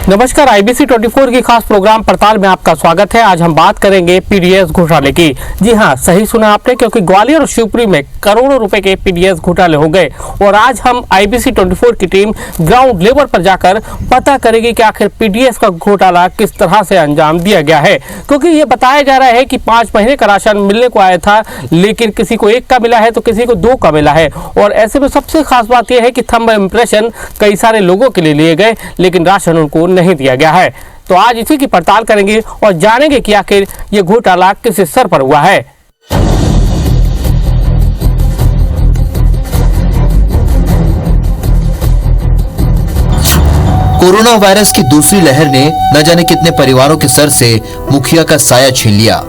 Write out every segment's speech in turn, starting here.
नमस्कार, IBC 24 की खास प्रोग्राम पड़ताल में आपका स्वागत है। आज हम बात करेंगे पीडीएस घोटाले की। जी हां, सही सुना आपने, क्योंकि ग्वालियर और शिवपुरी में करोड़ों रुपए के पीडीएस घोटाले हो गए। और आज हम IBC 24 की टीम ग्राउंड लेवल पर जाकर पता करेगी कि आखिर पीडीएस का घोटाला किस तरह से अंजाम दिया गया है। क्योंकि ये बताया जा रहा है कि 5 महीने का राशन मिलने को आया था, लेकिन किसी को 1 का मिला है तो किसी को 2 का मिला है। और ऐसे में सबसे खास बात यह है कि थंब इम्प्रेशन कई सारे लोगों के लिए लिए गए, लेकिन राशन उनको नहीं दिया गया है। तो आज इसी की पड़ताल करेंगे और जानेंगे कि आखिर ये घोटाला किस स्तर पर हुआ है। कोरोना वायरस की दूसरी लहर ने न जाने कितने परिवारों के सर से मुखिया का साया छीन लिया।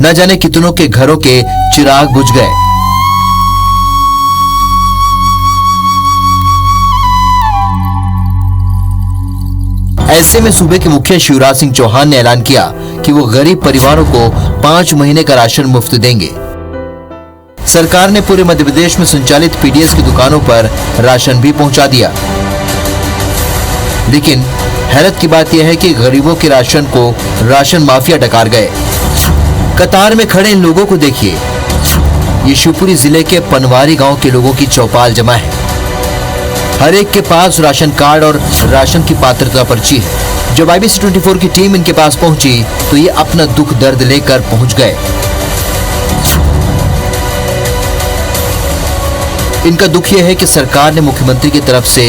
न जाने कितनों के घरों के चिराग बुझ गए। ऐसे में सूबे के मुखिया शिवराज सिंह चौहान ने ऐलान किया कि वो गरीब परिवारों को 5 महीने का राशन मुफ्त देंगे। सरकार ने पूरे मध्य प्रदेश में संचालित पीडीएस की दुकानों पर राशन भी पहुंचा दिया। लेकिन हैरत की बात यह है कि गरीबों के राशन को राशन माफिया डकार गए। कतार में खड़े इन लोगों को देखिए। ये शिवपुरी जिले के पनवारी गांव के लोगों की चौपाल जमा है। हर एक के पास राशन कार्ड और राशन की पात्रता पर्ची है। जब IBC 24 की टीम इनके पास पहुंची तो ये अपना दुख दर्द लेकर पहुंच गए। इनका दुख यह है कि सरकार ने मुख्यमंत्री की तरफ से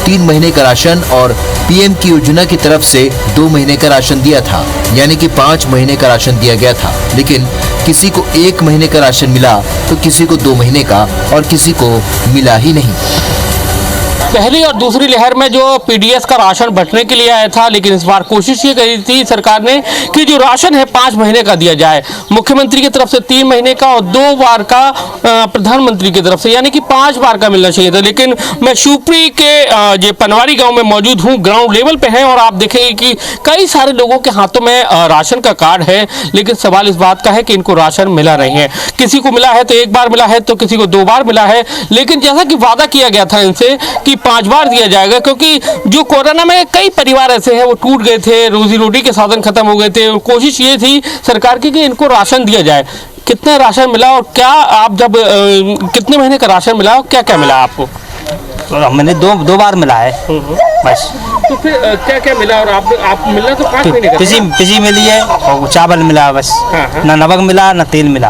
3 महीने का राशन और PM की योजना की तरफ से 2 महीने का राशन दिया था, यानी कि 5 महीने का राशन दिया गया था। लेकिन किसी को 1 महीने का राशन मिला तो किसी को 2 महीने का और किसी को मिला ही नहीं। पहली और दूसरी लहर में जो पीडीएस का राशन बंटने के लिए आया था, लेकिन इस बार कोशिश ये करी थी सरकार ने कि जो राशन है 5 महीने का दिया जाए। मुख्यमंत्री की तरफ से 3 महीने का और 2 बार का प्रधानमंत्री की तरफ से, यानी कि 5 बार का मिलना चाहिए था। लेकिन मैं शिवपुरी के ये पनवारी गांव में मौजूद हूँ, ग्राउंड लेवल पे है, और आप देखेंगे कि कई सारे लोगों के हाथों में राशन का कार्ड है। लेकिन सवाल इस बात का है कि इनको राशन मिला नहीं है। किसी को मिला है तो 1 बार मिला है, तो किसी को 2 बार मिला है। लेकिन जैसा कि वादा किया गया था इनसे कि 5 बार दिया जाएगा, क्योंकि जो कोरोना में कई परिवार ऐसे हैं वो टूट गए थे, रोजी रोटी के साधन खत्म हो गए थे। कोशिश ये थी सरकार की कि इनको राशन दिया जाए। कितना राशन मिला और क्या आप जब कितने महीने का राशन मिला और क्या क्या मिला आपको? तो मैंने दो बार मिला है बस। तो फिर क्या क्या मिला? और आप मिला तो 5 महीने का पिसी मिली है और चावल मिला बस। ना नमक मिला ना तेल मिला।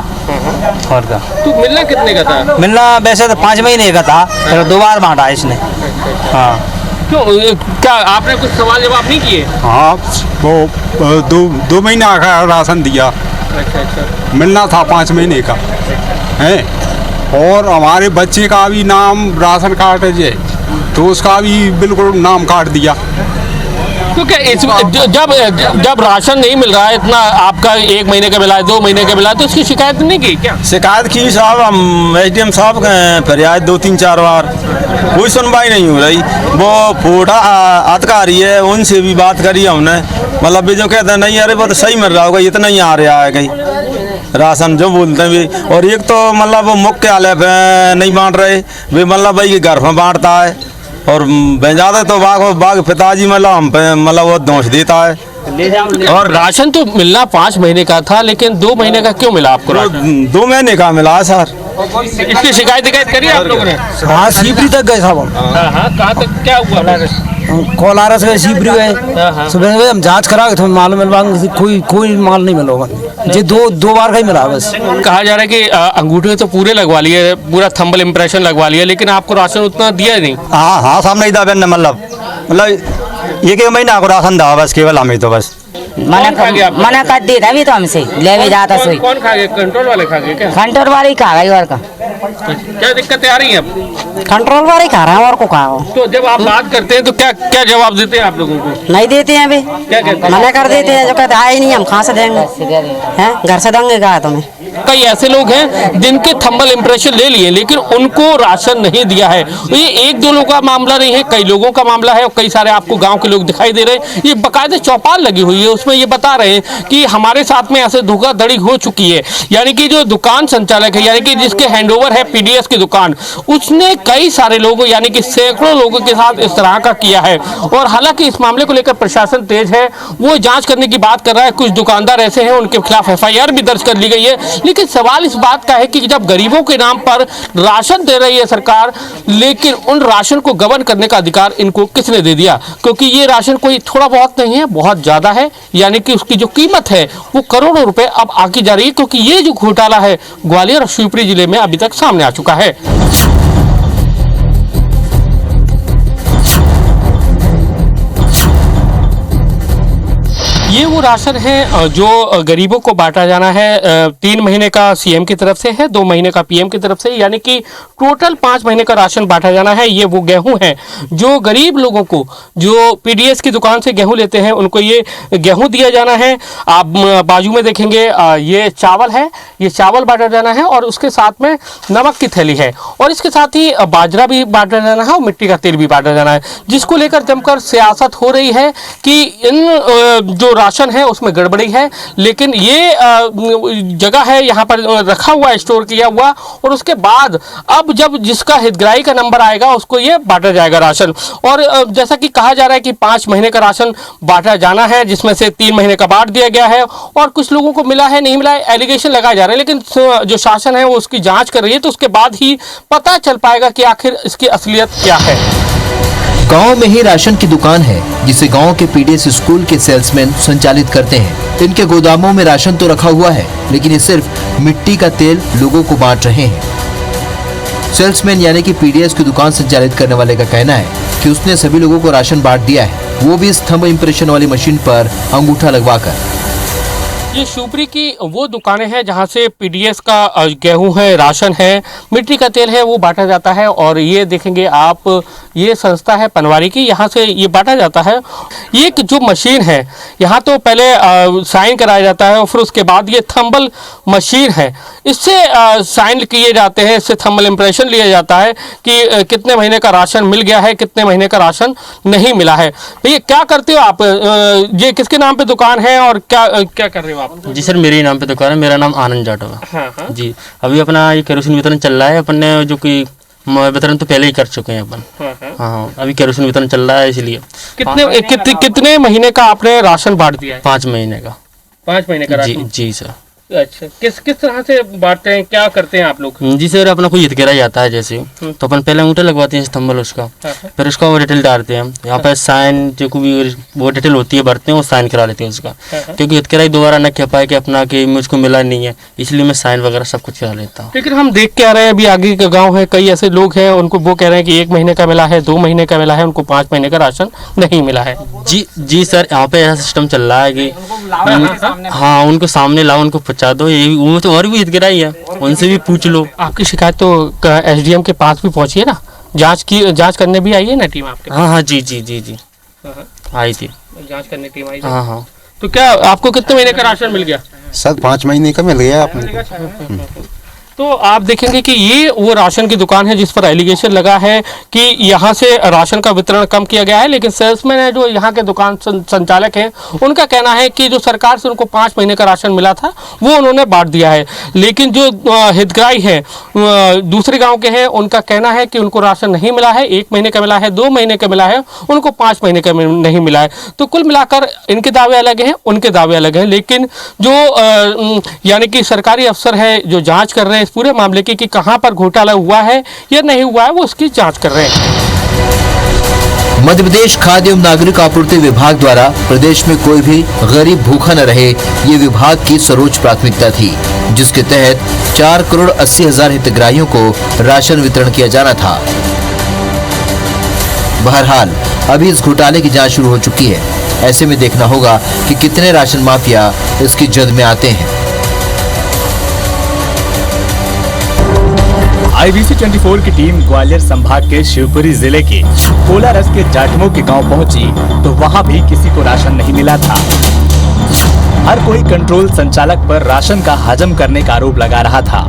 और का तो मिलना कितने का था? मिलना वैसे तो 5 महीने का था, फिर 2 बार बांटा इसने। हाँ, क्यों, क्या आपने कुछ सवाल जवाब नहीं किए? हाँ, वो 2 महीना का राशन दिया। अच्छा। मिलना था 5 महीने का है। और हमारे बच्चे का भी नाम राशन कार्ड है, तो उसका भी बिल्कुल नाम काट दिया। तो क्या जब राशन नहीं मिल रहा है इतना, आपका 1 महीने का मिला है, 2 महीने का मिला है, तो इसकी शिकायत नहीं की क्या? शिकायत की साहब, हम SDM साहब फरियाद 2-3-4 बार, कोई सुनवाई नहीं हो रही। वो फोटा अधिकारी है, उनसे भी बात करी हमने, मतलब जो कहते हैं नहीं अरे वो तो सही मिल रहा होगा, इतना ही आ रहा है कहीं राशन जो बोलते हैं भी। और एक तो मतलब वो मुख्यालय नहीं बांट रहे, वे मतलब भाई घर में बांटता है। और ज्यादा तो बाग पिताजी मतलब वो दोष देता है। और राशन तो मिलना 5 महीने का था, लेकिन 2 महीने का क्यों मिला आपको राशन? 2 महीने का मिला सर। इसकी शिकायत करी आप लोगों ने? हाँ, शिवपुरी तक गए साहब। कहाँ तक, क्या हुआ? कोलारस गए, शिवपुरी गए। सुबह हम जांच करा के माल मिलवा, कोई माल नहीं मिला। ये दो बार का ही मिला बस। कहा जा रहा है कि अंगूठे तो पूरे लगवा लिए, पूरा थंबल इम्प्रेशन लगवा लिया, लेकिन आपको राशन उतना दिया नहीं। हाँ, सामने ही था मतलब 1 महीना को राशन था बस, केवल हमें तो बस मना कर दी था अभी तो हमसे ले भी जाता सोई। कौन खा गया? कंट्रोल वाले खा गए क्या? कंट्रोल वाले ही खा गई। और का क्या दिक्कतें आ रही हैं अब? कंट्रोल वाले ही खा रहा है और को खाओ। तो जब आप बात करते हैं तो क्या जवाब देते हैं आप लोगों को? नहीं देते हैं अभी, क्या कहते हैं? मना कर देते हैं, जो कहते आए नहीं हम कहाँ से देंगे, हैं घर से देंगे कहा तुम्हें। कई ऐसे लोग हैं जिनके थंबल इंप्रेशन ले लिए लेकिन उनको राशन नहीं दिया है। ये एक दो लोगों का मामला नहीं है, कई लोगों का मामला है और कई सारे आपको गांव के लोग दिखाई दे रहे हैं। ये बाकायदे चौपाल लगी हुई है, उसमें ये बता रहे हैं कि हमारे साथ में ऐसे धोखाधड़ी हो चुकी है। यानी कि जो दुकान संचालक है, यानी कि जिसके हैंडओवर है पीडीएस की दुकान, उसने कई सारे लोगों यानी कि सैकड़ों लोगों के साथ इस तरह का किया है। और हालांकि इस मामले को लेकर प्रशासन तेज है, वो जांच करने की बात कर रहा है। कुछ दुकानदार ऐसे हैं उनके खिलाफ एफआईआर भी दर्ज कर ली गई है। लेकिन सवाल इस बात का है कि जब गरीबों के नाम पर राशन दे रही है सरकार, लेकिन उन राशन को गबन करने का अधिकार इनको किसने दे दिया? क्योंकि ये राशन कोई थोड़ा बहुत नहीं है, बहुत ज्यादा है। यानी कि उसकी जो कीमत है वो करोड़ों रुपए अब आकी जा रही है, क्योंकि ये जो घोटाला है ग्वालियर और शिवपुरी जिले में अभी तक सामने आ चुका है। ये वो राशन है जो गरीबों को बांटा जाना है। 3 महीने का सीएम की तरफ से है, 2 महीने का पीएम की तरफ से, यानी कि टोटल 5 महीने का राशन बांटा जाना है। ये वो गेहूं है जो गरीब लोगों को, जो पीडीएस की दुकान से गेहूं लेते हैं, उनको ये गेहूं दिया जाना है। आप बाजू में देखेंगे ये चावल है, ये चावल बांटा जाना है और उसके साथ में नमक की थैली है और इसके साथ ही बाजरा भी बांटा जाना है और मिट्टी का तेल भी बांटा जाना है, जिसको लेकर जमकर सियासत हो रही है कि इन जो राशन है उसमें गड़बड़ी है। लेकिन ये जगह है यहाँ पर रखा हुआ है, स्टोर किया हुआ, और उसके बाद अब जब जिसका हितग्राही का नंबर आएगा उसको ये बांटा जाएगा राशन। और जैसा कि कहा जा रहा है कि 5 महीने का राशन बांटा जाना है, जिसमें से 3 महीने का बांट दिया गया है और कुछ लोगों को मिला है, नहीं मिला है, एलिगेशन लगाए जा रहे हैं। लेकिन जो शासन है वो उसकी जांच कर रही है, तो उसके बाद ही पता चल पाएगा कि आखिर इसकी असलियत क्या है। गांव में ही राशन की दुकान है जिसे गांव के पीडीएस स्कूल के सेल्समैन संचालित करते हैं। इनके गोदामों में राशन तो रखा हुआ है, लेकिन ये सिर्फ मिट्टी का तेल लोगों को बांट रहे हैं। सेल्समैन यानी कि पीडीएस की दुकान संचालित करने वाले का कहना है कि उसने सभी लोगों को राशन बांट दिया है, वो भी स्तंभ इंप्रेशन वाली मशीन पर अंगूठा लगवाकर। ये शिवपुरी की वो दुकानें हैं जहां से पीडीएस का गेहूं है, राशन है, मिट्टी का तेल है, वो बांटा जाता है। और ये देखेंगे आप, ये संस्था है पनवारी की, यहाँ से ये बांटा जाता है। ये जो मशीन है यहाँ तो पहले साइन कराया जाता है और फिर उसके बाद ये थंबल मशीन है, इससे साइन किए जाते हैं, इससे थंबल इम्प्रेशन लिया जाता है कि कितने महीने का राशन मिल गया है, कितने महीने का राशन नहीं मिला है। तो ये क्या करते हो आप? ये किसके नाम पे दुकान है और क्या क्या कर रहे हो आप? जी सर, मेरे ही नाम पे दुकान है, मेरा नाम आनंद जाटव है। हाँ। जी, अभी अपना ये केरोसिन वितरण चल रहा है। अपन ने जो कि वितरण तो पहले ही कर चुके हैं अपन। हाँ, अभी केरोसिन वितरण चल रहा है, इसलिए। कितने महीने का आपने राशन बांट दिया है? 5 महीने का। 5 महीने का राशन? जी सर। अच्छा, किस तरह से बांटते हैं, क्या करते हैं आप लोग? जी सर, अपना कोई हितग्राही आता है जैसे, तो अपन पहले अंगूठा लगवाते हैं स्तंभल उसका, फिर उसका वो डिटेल डालते हैं यहाँ पर, साइन जो भी वो डिटेल होती है भरते हैं, वो साइन करा लेते हैं उसका, क्योंकि हितग्राही दोबारा न कह पाए कि अपना कि मुझको मिला नहीं है, इसलिए मैं साइन वगैरह सब कुछ करा लेता हूँ। लेकिन हम देख के आ रहे हैं अभी आगे का गाँव है, कई ऐसे लोग हैं उनको वो कह रहे हैं कि 1 महीने का मिला है, 2 महीने का मिला है, उनको 5 महीने का राशन नहीं मिला है। जी सर, यहाँ पे ऐसा सिस्टम चल रहा है कि हाँ, उनको सामने लाओ, उनको पहुँचा दो, ये तो और भी हितग्राही है, उनसे भी पूछ लो। आपकी शिकायत तो एसडीएम के पास भी पहुंची है ना? जांच करने भी आई है ना टीम आपके? हाँ, जी आई थी, जांच करने टीम आई थी। हाँ। तो क्या आपको कितने महीने का राशन मिल गया? सर 5 महीने का मिल गया आपने। तो आप देखेंगे कि ये वो राशन की दुकान है जिस पर एलिगेशन लगा है कि यहाँ से राशन का वितरण कम किया गया है, लेकिन सेल्समैन है जो यहाँ के दुकान संचालक हैं, उनका कहना है कि जो सरकार से उनको 5 महीने का राशन मिला था वो उन्होंने बांट दिया है। लेकिन जो हितग्राही है दूसरे गांव के हैं, उनका कहना है कि उनको राशन नहीं मिला है, 1 महीने का मिला है, 2 महीने का मिला है, उनको 5 महीने का नहीं मिला है। तो कुल मिलाकर इनके दावे अलग हैं, उनके दावे अलग हैं। लेकिन जो यानी कि सरकारी अफसर है जो जाँच कर रहे हैं इस पूरे मामले की कि कहां पर घोटाला हुआ है या नहीं हुआ है, वो उसकी जांच कर रहे हैं। मध्य प्रदेश खाद्य एवं नागरिक आपूर्ति विभाग द्वारा प्रदेश में कोई भी गरीब भूखा न रहे, ये विभाग की सर्वोच्च प्राथमिकता थी, जिसके तहत 4,80,00,000 हितग्राहियों को राशन वितरण किया जाना था। बहरहाल अभी इस घोटाले की जांच शुरू हो चुकी है। ऐसे में देखना होगा कि कितने राशन माफिया इसकी जद में आते हैं। IBC 24 की टीम ग्वालियर संभाग के शिवपुरी जिले के कोलारस के जाटमो के गांव पहुंची तो वहां भी किसी को राशन नहीं मिला था। हर कोई कंट्रोल संचालक पर राशन का हजम करने का आरोप लगा रहा था।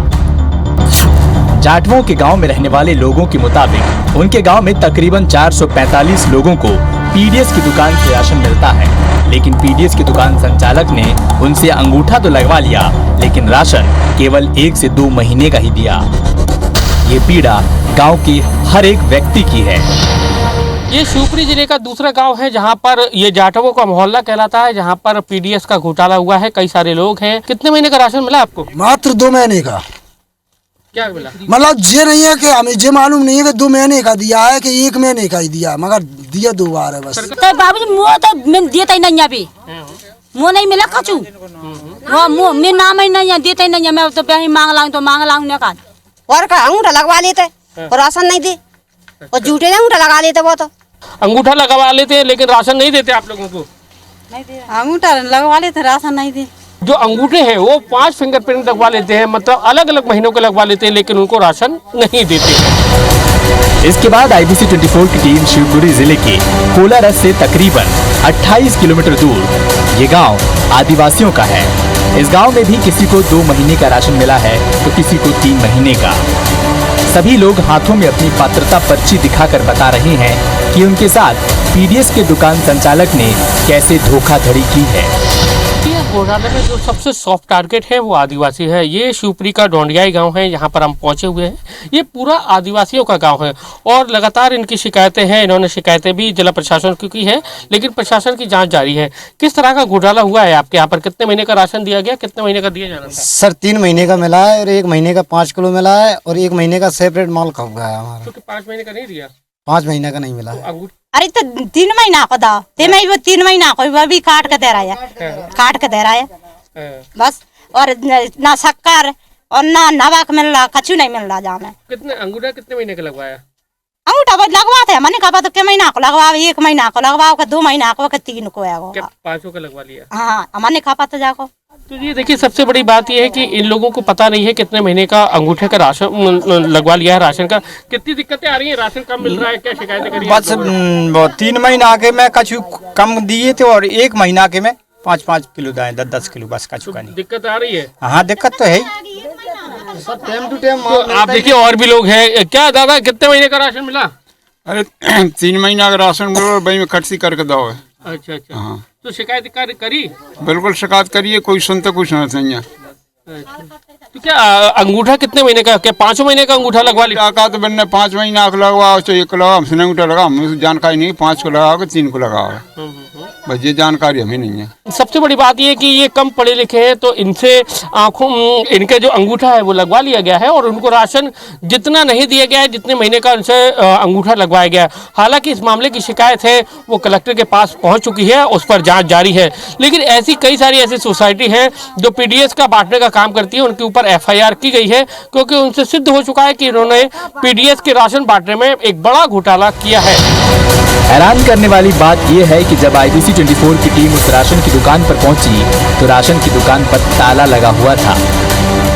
जाटवों के गांव में रहने वाले लोगों के मुताबिक उनके गांव में तकरीबन 445 लोगों को पीडीएस की दुकान से राशन मिलता है, लेकिन पीडीएस की दुकान संचालक ने उनसे अंगूठा तो लगवा लिया, लेकिन राशन केवल 1 से 2 महीने का ही दिया। ये पीड़ा गांव के हर एक व्यक्ति की है। ये शिवपुरी जिले का दूसरा गांव है जहां पर ये जाटवों का मोहल्ला कहलाता है, जहां पर पीडीएस का घोटाला हुआ है। कई सारे लोग हैं। कितने महीने का राशन मिला आपको? मात्र 2 महीने का। क्या मिला? मतलब ये नहीं है कि हमें ये मालूम नहीं है कि 2 महीने का दिया है कि 1 महीने का ही दिया, मगर दिया 2 बार है बस। तो बाबूजी मुँह तो मैं देता ही नहीं अभी, मुँह नहीं मिला कचू, वो मुँह में नाम ही नहीं देता ही नहीं। मैं तो पैसे मांग लाऊं तो मांग लाऊं ना, और का अंगूठा लगवा लेते और राशन नहीं दे, और झूठे अंगूठा लगा लेते। वो तो अंगूठा लगवा लेते हैं लेकिन राशन नहीं देते आप लोगों को। अंगूठा लगवा लेते, राशन नहीं दे। जो अंगूठे हैं वो 5 फिंगरप्रिंट लगवा लेते हैं, मतलब अलग अलग महीनों के लगवा लेते हैं, लेकिन उनको राशन नहीं देते। इसके बाद IBC 24 की टीम शिवपुरी जिले के कोलारस से तकरीबन 28 किलोमीटर दूर ये गांव आदिवासियों का है। इस गांव में भी किसी को 2 महीने का राशन मिला है तो किसी को 3 महीने का। सभी लोग हाथों में अपनी पात्रता पर्ची दिखाकर बता रहे हैं कि उनके साथ पीडीएस के दुकान संचालक ने कैसे धोखाधड़ी की है। घोटाले में जो सबसे सॉफ्ट टारगेट है वो आदिवासी है। ये शिवपुरी का डोंडियाई गांव है, यहाँ पर हम पहुंचे हुए हैं। ये पूरा आदिवासियों का गांव है और लगातार इनकी शिकायतें हैं। इन्होंने शिकायतें भी जिला प्रशासन की की है, लेकिन प्रशासन की जांच जारी है। किस तरह का घोटाला हुआ है आपके यहाँ पर? कितने महीने का राशन दिया गया, कितने महीने का दिया जाना था? सर 3 महीने का मिला है और 1 महीने का 5 किलो मिला है और 1 महीने का सेपरेट माल खप गया है हमारा। क्योंकि 5 महीने का नहीं दिया, 5 महीने का नहीं मिला है। अरे तो 3 महीना को दाओ, ते मैं वो 3 महीना को वो भी काट के दे रहा है, काट के दे रहा है बस। और ना शक्कर और ना नमक मिल रहा, कछु नहीं मिल रहा जाने। कितने अंगूठा कितने महीने का लगवाया? अंगूठा बस लगवाते हैं, मैंने कहा तो के महीना को लगवाओ, 1 महीना को लगवाओ, 2 महीना को, 3 को है वो। 5 का लगवा लिया? हाँ, मैंने कहा तो जाको। तो ये देखिए, सबसे बड़ी बात ये है कि इन लोगों को पता नहीं है कितने महीने का अंगूठे का राशन लगवा लिया है। राशन का कितनी दिक्कतें आ रही हैं? राशन कम मिल रहा है, क्या शिकायतें करी? बस 3 महीना के में कछु कम दिए थे और 1 महीना के में 5-5 किलो दाएं, 10-10 किलो, बस कछु का नहीं। दिक्कत आ रही है? हाँ, दिक्कत तो है। टाइम टू टाइम आप देखिए और भी लोग हैं। क्या दादा, कितने महीने का राशन मिला? अरे 3 महीना का राशन मिला, भाई में खर्ची करके दो है। अच्छा अच्छा। हाँ, तो शिकायत करी? बिल्कुल शिकायत करिए, कोई सुनते कुछ नहीं चाहिए। तो क्या अंगूठा कितने महीने का, क्या 5 महीने का अंगूठा लगवा लिया? का तो बनने 5 महीना का लगवाओ, 1 को लगाओ, हमसे अंगूठा लगाओ, हमें जानकारी नहीं। 5 को लगाओ, 3 को लगाओ, बस ये जानकारी हमें नहीं है। सबसे बड़ी बात ये कि ये कम पढ़े लिखे हैं, तो इनसे आंखों इनके जो अंगूठा है वो लगवा लिया गया है और उनको राशन जितना नहीं दिया गया है जितने महीने का उनसे अंगूठा लगवाया गया है। हालांकि इस मामले की शिकायत है वो कलेक्टर के पास पहुंच चुकी है, उस पर जांच जारी है। लेकिन ऐसी कई सारी ऐसी सोसाइटी हैं जो पीडीएस का बांटने का काम करती है, उनके ऊपर FIR की गई है, क्योंकि उनसे सिद्ध हो चुका है कि इन्होंने पीडीएस के राशन बांटने में एक बड़ा घोटाला किया है। हैरान करने वाली बात यह है कि जब IBC 24 की टीम उस राशन की दुकान पर पहुंची तो राशन की दुकान पर ताला लगा हुआ था।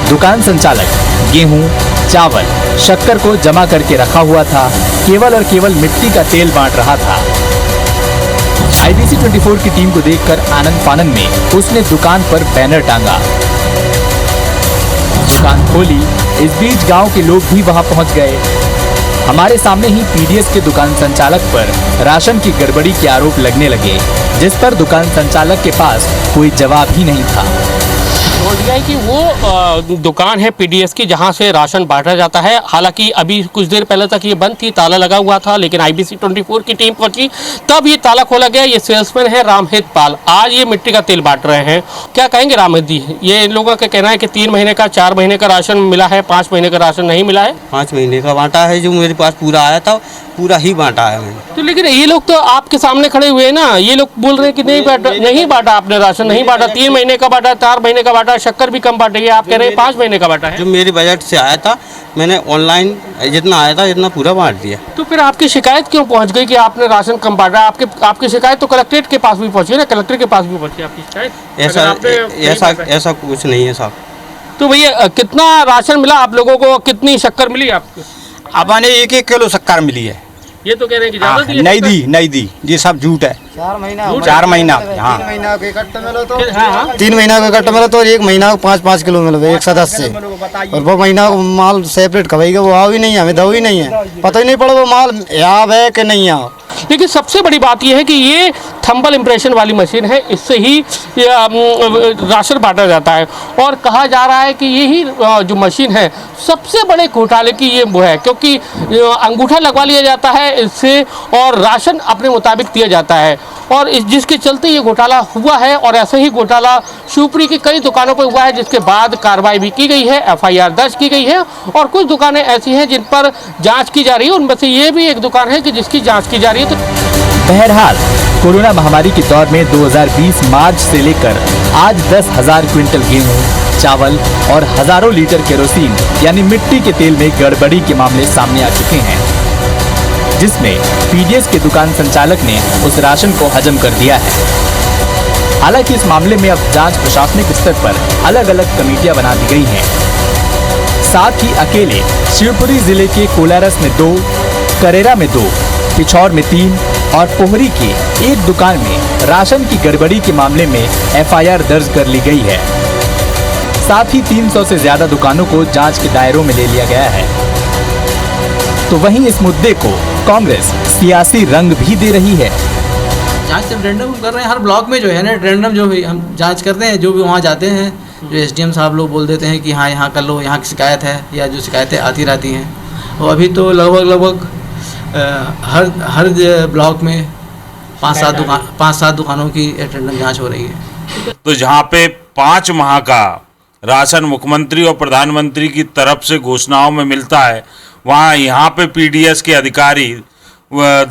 दुकान संचालक गेहूं, चावल, शक्कर को जमा करके रखा हुआ था, केवल और केवल मिट्टी का तेल बांट रहा था। IBC 24 की टीम को देखकर आनंद फानन में उसने दुकान पर बैनर टांगा, दुकान खोली। इस बीच गांव के लोग भी वहां पहुंच गए। हमारे सामने ही पीडीएस के दुकान संचालक पर राशन की गड़बड़ी के आरोप लगने लगे, जिस पर दुकान संचालक के पास कोई जवाब ही नहीं था। कि वो दुकान है पीडीएस की जहां से राशन बांटा जाता है। हालांकि अभी कुछ देर पहले तक ये बंद थी, ताला लगा हुआ था, लेकिन IBC 24 की टीम पहुंची तब ये ताला खोला गया। ये सेल्समैन है रामहित पाल, आज ये मिट्टी का तेल बांट रहे हैं। क्या कहेंगे रामहित जी? ये इन लोगों का कहना है कि 3 महीने का, 4 महीने का राशन मिला है, 5 महीने का राशन नहीं मिला है। 5 महीने का बांटा है, जो मेरे पास पूरा आया था पूरा ही बांटा है मैंने। तो लेकिन ये लोग तो आपके सामने खड़े हुए हैं ना, ये लोग बोल रहे हैं कि नहीं बांटा आपने राशन, नहीं बांटा। 3 महीने का बांटा, 4 महीने का बांटा, शक्कर भी कम बांटेगी, आप कह रहे हैं 5 महीने का बांटा है। जो मेरे बजट से आया था मैंने ऑनलाइन जितना आया था इतना पूरा बांट दिया। तो फिर आपकी शिकायत क्यों पहुंच गई कि आपने राशन कम बांटा? आपकी शिकायत तो कलेक्ट्रेट के पास भी पहुंची ना, कलेक्टर के पास भी पहुंची आपकी शिकायत? ऐसा कुछ नहीं है साहब। तो भैया कितना राशन मिला आप लोगों को, कितनी शक्कर मिली आपको? अब मैंने 1-1 किलो शक्कर मिली है। ये तो कह रहे हैं कि ज्यादा नहीं दी, ये सब झूठ है। 4 महीना हाँ 3 महीना के इकट्ठे मिलो तो 3 महीना के इकट्ठे मिलो तो 1 महीना को 5-5 किलो मिलो एक सदस्य से, और वो महीना को माल सेपरेट खवाएगा, वो आओ ही नहीं है, हमें दो ही नहीं है, पता ही नहीं पड़ा वो माल यहाँ है कि नहीं यहाँ। लेकिन सबसे बड़ी बात यह है कि ये थंबल इम्प्रेशन वाली मशीन है, इससे ही राशन बांटा जाता है और कहा जा रहा है कि यही जो मशीन है सबसे बड़े घोटाले की ये वो है, क्योंकि अंगूठा लगवा लिया जाता है इससे और राशन अपने मुताबिक दिया जाता है और जिसके चलते ये घोटाला हुआ है। और ऐसे ही घोटाला शिवपुरी की कई दुकानों पर हुआ है, जिसके बाद कार्रवाई भी की गई है, FIR दर्ज की गई है और कुछ दुकानें ऐसी हैं जिन पर जांच की जा रही है, उनमें से ये भी एक दुकान है कि जिसकी जांच की जा रही है। तो बहरहाल कोरोना महामारी के दौर में 2020 मार्च से लेकर आज 10,000 क्विंटल गेहूं, चावल और हजारों लीटर केरोसिन यानी मिट्टी के तेल में गड़बड़ी के मामले सामने आ चुके हैं, जिसमें पीडीएस के दुकान संचालक ने उस राशन को हजम कर दिया है। हालांकि इस मामले में अब जांच प्रशासनिक स्तर पर अलग अलग कमेटियां बना दी गई हैं। साथ ही अकेले शिवपुरी जिले के कोलारस में 2, करेरा में 2, पिछौर में 3 और पोहरी की एक दुकान में राशन की गड़बड़ी के मामले में FIR दर्ज कर ली गई है। साथ ही 300 से ज्यादा दुकानों को जांच के दायरों में ले लिया गया है। तो वहीं इस मुद्दे को कांग्रेस सियासी रंग भी दे रही है। जांच जब रैंडम कर रहे हैं हर ब्लॉक में जो है ना, रैंडम जो हम जांच करते हैं, जो भी वहाँ जाते हैं, जो SDM साहब लोग बोल देते हैं कि हाँ यहाँ कर लो, यहाँ की शिकायत है, या जो शिकायतें आती रहती हैं। और अभी तो लगभग हर ब्लॉक में 5-7 दुकानों की रैंडम जांच हो रही है। तो जहाँ पे 5 माह का राशन मुख्यमंत्री और प्रधानमंत्री की तरफ से घोषणाओं में मिलता है, वहाँ यहाँ पे पीडीएस के अधिकारी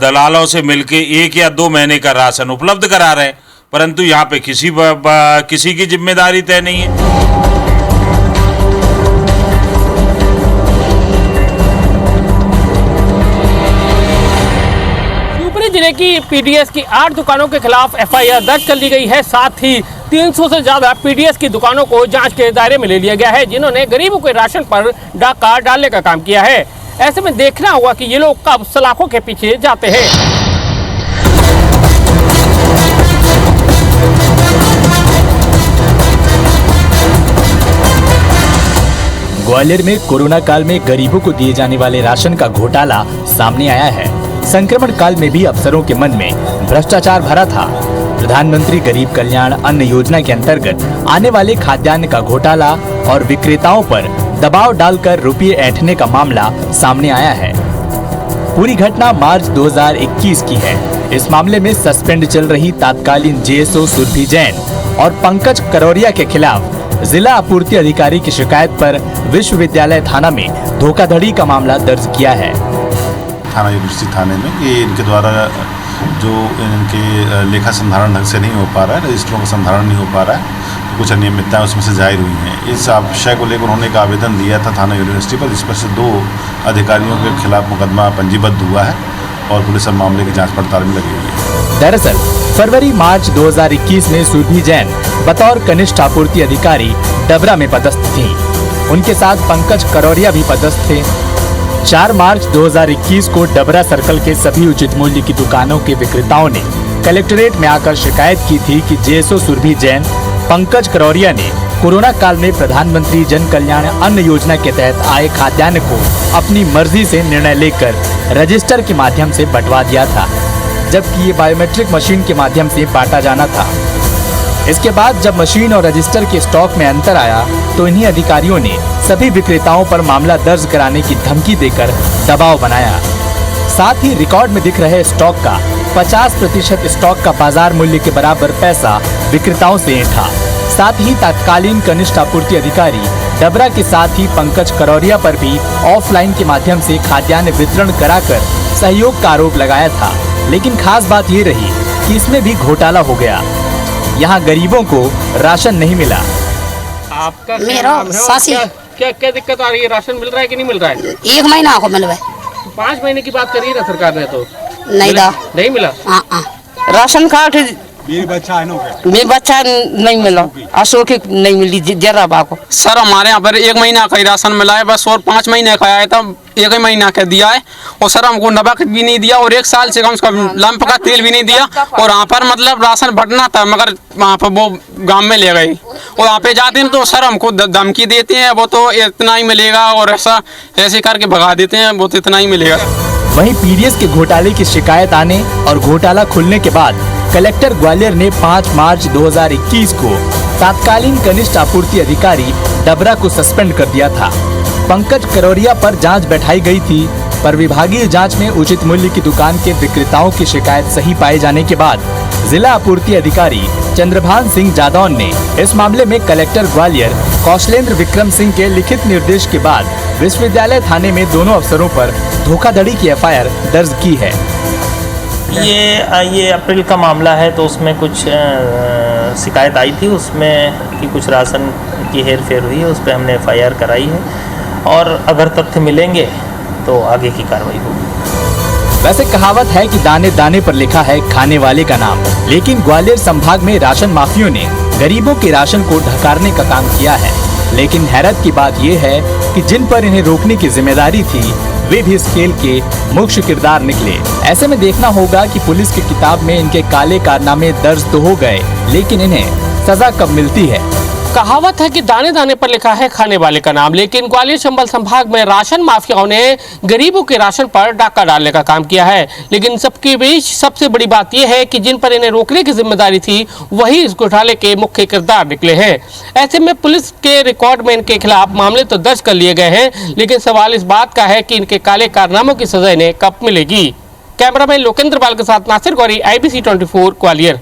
दलालों से मिलके 1 या 2 महीने का राशन उपलब्ध करा रहे हैं, परंतु यहाँ पे किसी की जिम्मेदारी तय नहीं है। जिले की पीडीएस की 8 दुकानों के खिलाफ FIR दर्ज कर ली गई है। साथ ही 300 से ज्यादा पीडीएस की दुकानों को जांच के दायरे में ले लिया गया है, जिन्होंने गरीबों के राशन पर डाका डालने का काम किया है। ऐसे में देखना होगा कि ये लोग कब सलाखों के पीछे जाते हैं। ग्वालियर में कोरोना काल में गरीबों को दिए जाने वाले राशन का घोटाला सामने आया है। संक्रमण काल में भी अफसरों के मन में भ्रष्टाचार भरा था। प्रधानमंत्री गरीब कल्याण अन्न योजना के अंतर्गत आने वाले खाद्यान्न का घोटाला और विक्रेताओं पर दबाव डालकर रुपये ऐंठने का मामला सामने आया है। पूरी घटना मार्च 2021 की है। इस मामले में सस्पेंड चल रही तत्कालीन JSO सुरभि जैन और पंकज करौरिया के खिलाफ जिला आपूर्ति अधिकारी की शिकायत पर विश्वविद्यालय थाना में धोखाधड़ी का मामला दर्ज किया है। थाना यूनिवर्सिटी थाने में ये इनके द्वारा जो इनके लेखा संधारण ढंग से नहीं हो पा रहा है, रजिस्टरों का संधारण नहीं हो पा रहा है, तो कुछ अनियमितताएं उसमें से जाहिर हुई हैं। इस विषय को लेकर उन्होंने एक आवेदन दिया था थाना यूनिवर्सिटी पर, जिस पर से 2 अधिकारियों के खिलाफ मुकदमा पंजीबद्ध हुआ है और पुलिस अब मामले की जाँच पड़ताल में लगी हुई है। दरअसल फरवरी मार्च 2021 में सुरभि जैन बतौर कनिष्ठ आपूर्ति अधिकारी डबरा में पदस्थ थी। उनके साथ पंकज करौरिया भी पदस्थ थे। 4 मार्च 2021 को डबरा सर्कल के सभी उचित मूल्य की दुकानों के विक्रेताओं ने कलेक्ट्रेट में आकर शिकायत की थी कि JSO सुरभि जैन, पंकज करौरिया ने कोरोना काल में प्रधानमंत्री जन कल्याण अन्न योजना के तहत आए खाद्यान्न को अपनी मर्जी से निर्णय लेकर रजिस्टर के माध्यम से बंटवा दिया था, जबकि ये बायोमेट्रिक मशीन के माध्यम से बांटा जाना था। इसके बाद जब मशीन और रजिस्टर के स्टॉक में अंतर आया तो इन्हीं अधिकारियों ने सभी विक्रेताओं पर मामला दर्ज कराने की धमकी देकर दबाव बनाया। साथ ही रिकॉर्ड में दिख रहे स्टॉक का 50% स्टॉक का बाजार मूल्य के बराबर पैसा विक्रेताओं से ऐंठा। साथ ही तत्कालीन कनिष्ठ आपूर्ति अधिकारी डबरा के साथ ही पंकज करौरिया पर भी ऑफलाइन के माध्यम से खाद्यान्न वितरण कराकर सहयोग का आरोप लगाया था। लेकिन खास बात ये रही कि इसमें भी घोटाला हो गया। यहाँ गरीबों को राशन नहीं मिला। आपका मेरा सासी क्या दिक्कत आ रही है? राशन मिल रहा है कि नहीं मिल रहा है? 1 महीना को मिल रहा है। 5 महीने की बात करी ना सरकार ने, तो नहीं मिला। राशन कार्ड मेरे बच्चा नहीं मिला, अशोक नहीं मिली जरा बाको। सर हमारे यहाँ पर 1 महीना का ही राशन मिला है बस, और 5 महीने का आया था 1 ही महीना का दिया है और सर हमको नमक भी नहीं दिया और 1 साल से कम से कम लंप का तेल भी नहीं दिया। और वहाँ पर मतलब राशन बंटना था मगर वहाँ पर वो गांव में ले गए और वहाँ पे जाते हैं तो सर हमको धमकी देते हैं, वो तो इतना ही मिलेगा और ऐसे करके भगा देते हैं, वो तो इतना ही मिलेगा। वहीं पीडीएस के घोटाले की शिकायत आने और घोटाला खुलने के बाद कलेक्टर ग्वालियर ने 5 मार्च 2021 को तत्कालीन कनिष्ठ आपूर्ति अधिकारी डबरा को सस्पेंड कर दिया था। पंकज करौरिया पर जांच बैठाई गई थी, पर विभागीय जांच में उचित मूल्य की दुकान के विक्रेताओं की शिकायत सही पाए जाने के बाद जिला आपूर्ति अधिकारी चंद्रभान सिंह जादौन ने इस मामले में कलेक्टर ग्वालियर कौशलेंद्र विक्रम सिंह के लिखित निर्देश के बाद विश्वविद्यालय थाने में दोनों अफसरों पर धोखाधड़ी की एफआईआर दर्ज की है। ये अप्रैल का मामला है, तो उसमें कुछ शिकायत आई थी उसमें कि कुछ राशन की हेर फेर हुई है, उस पर हमने एफआईआर कराई है और अगर तथ्य मिलेंगे तो आगे की कार्रवाई होगी। वैसे कहावत है कि दाने दाने पर लिखा है खाने वाले का नाम, लेकिन ग्वालियर संभाग में राशन माफियों ने गरीबों के राशन को ढकारने का काम किया है। लेकिन हैरत की बात यह है कि जिन पर इन्हें रोकने की जिम्मेदारी थी वे भी इस खेल के मुख्य किरदार निकले। ऐसे में देखना होगा कि पुलिस की किताब में इनके काले कारनामे दर्ज तो हो गए, लेकिन इन्हें सजा कब मिलती है। कहावत है कि दाने दाने पर लिखा है खाने वाले का नाम, लेकिन ग्वालियर चंबल संभाग में राशन माफियाओं ने गरीबों के राशन पर डाका डालने का काम किया है। लेकिन सबके बीच सबसे बड़ी बात यह है कि जिन पर इन्हें रोकने की जिम्मेदारी थी वही इस घोटाले के मुख्य किरदार निकले हैं। ऐसे में पुलिस के रिकॉर्ड में इनके खिलाफ मामले तो दर्ज कर लिए गए हैं, लेकिन सवाल इस बात का है कि इनके काले कारनामों की सजा इन्हें कब मिलेगी। कैमरामैन लोकेंद्र पाल के साथ नासिर गौरी, IBC 24 ग्वालियर।